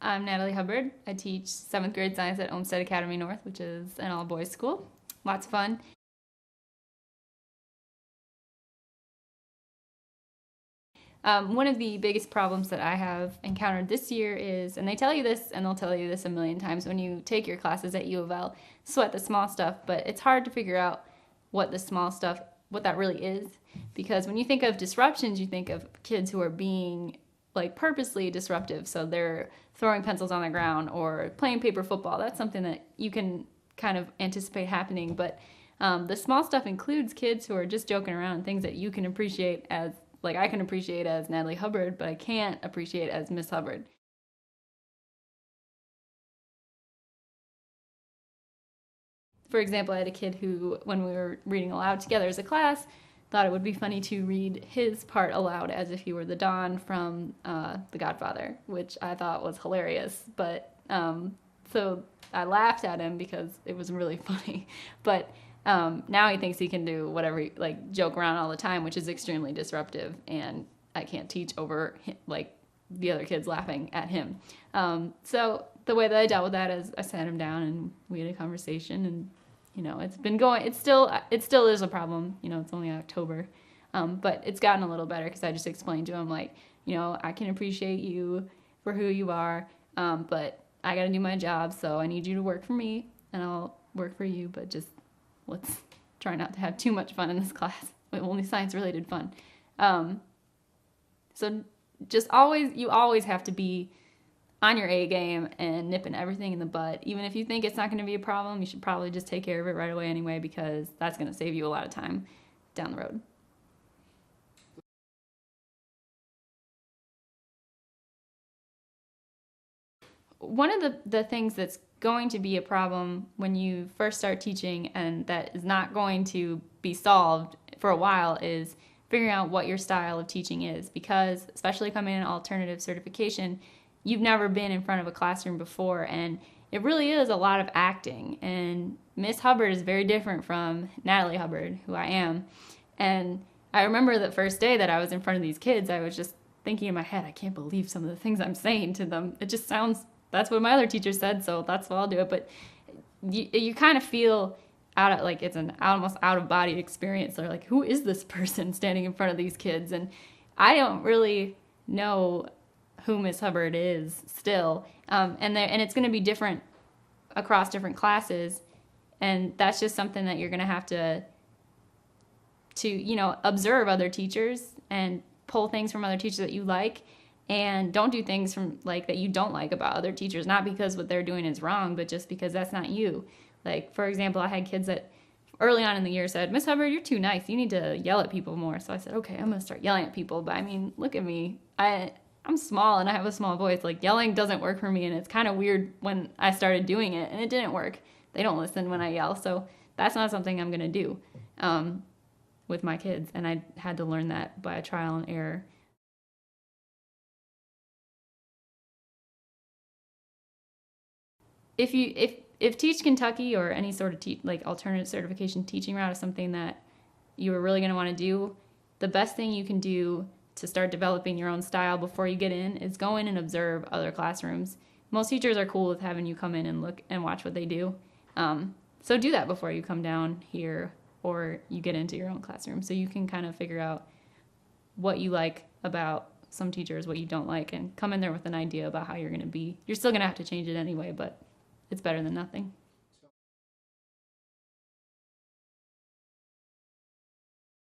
I'm Natalie Hubbard. I teach 7th grade science at Olmsted Academy North, which is an all-boys school. Lots of fun. One of the biggest problems that I have encountered this year is, and they tell you this and they'll tell you this a million times when you take your classes at U of L, sweat the small stuff, but it's hard to figure out what the small stuff, what that really is. Because when you think of disruptions, you think of kids who are being like purposely disruptive. So they're throwing pencils on the ground or playing paper football. That's something that you can kind of anticipate happening. But the small stuff includes kids who are just joking around, things that you can appreciate as, like I can appreciate as Natalie Hubbard, but I can't appreciate as Miss Hubbard. For example, I had a kid who, when we were reading aloud together as a class, thought it would be funny to read his part aloud as if he were the Don from The Godfather, which I thought was hilarious. But so I laughed at him because it was really funny. But now he thinks he can do whatever, like joke around all the time, which is extremely disruptive. And I can't teach over like the other kids laughing at him. So the way that I dealt with that is I sat him down and we had a conversation, and you know, it's been going, it still is a problem. You know, it's only October, but it's gotten a little better because I just explained to him, like, you know, I can appreciate you for who you are, but I got to do my job, so I need you to work for me and I'll work for you, but just let's try not to have too much fun in this class, only science related fun. So just you always have to be on your A game and nipping everything in the bud. Even if you think it's not going to be a problem, you should probably just take care of it right away anyway, because that's going to save you a lot of time down the road. One of the things that's going to be a problem when you first start teaching, and that is not going to be solved for a while, is figuring out what your style of teaching is, because especially coming in alternative certification, you've never been in front of a classroom before, and it really is a lot of acting. And Miss Hubbard is very different from Natalie Hubbard, who I am. And I remember the first day that I was in front of these kids, I was just thinking in my head, I can't believe some of the things I'm saying to them. It just sounds, that's what my other teacher said, so that's what I'll do it. But you kind of feel like it's an almost out of body experience. They're like, who is this person standing in front of these kids? And I don't really know who Miss Hubbard is still, and it's going to be different across different classes, and that's just something that you're going to have to you know, observe other teachers and pull things from other teachers that you like, and don't do things from like that you don't like about other teachers, not because what they're doing is wrong, but just because that's not you. Like, for example, I had kids that early on in the year said, Miss Hubbard, you're too nice, you need to yell at people more. So I said, okay, I'm going to start yelling at people. But I mean, look at me, I'm small and I have a small voice. Like, yelling doesn't work for me, and it's kind of weird when I started doing it, and it didn't work. They don't listen when I yell, so that's not something I'm going to do with my kids, and I had to learn that by trial and error. If Teach Kentucky or any sort of like alternative certification teaching route is something that you are really going to want to do, the best thing you can do to start developing your own style before you get in is go in and observe other classrooms. Most teachers are cool with having you come in and look and watch what they do. So do that before you come down here or you get into your own classroom, so you can kind of figure out what you like about some teachers, what you don't like, and come in there with an idea about how you're going to be. You're still going to have to change it anyway, but it's better than nothing.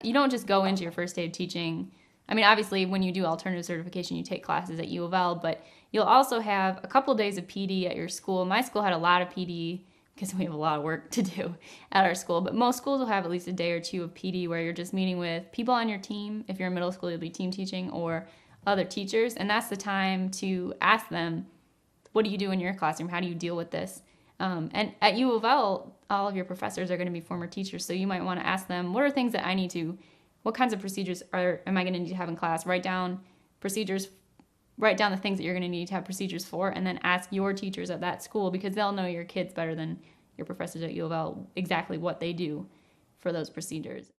You don't just go into your first day of teaching. I mean, obviously, when you do alternative certification, you take classes at U of L, but you'll also have a couple of days of PD at your school. My school had a lot of PD because we have a lot of work to do at our school, but most schools will have at least a day or two of PD where you're just meeting with people on your team. If you're in middle school, you'll be team teaching, or other teachers, and that's the time to ask them, what do you do in your classroom? How do you deal with this? And at U of L, all of your professors are going to be former teachers, so you might want to ask them, what are things that I need to, what kinds of procedures am I going to need to have in class? Write down procedures, write down the things that you're going to need to have procedures for, and then ask your teachers at that school, because they'll know your kids better than your professors at U of L exactly what they do for those procedures.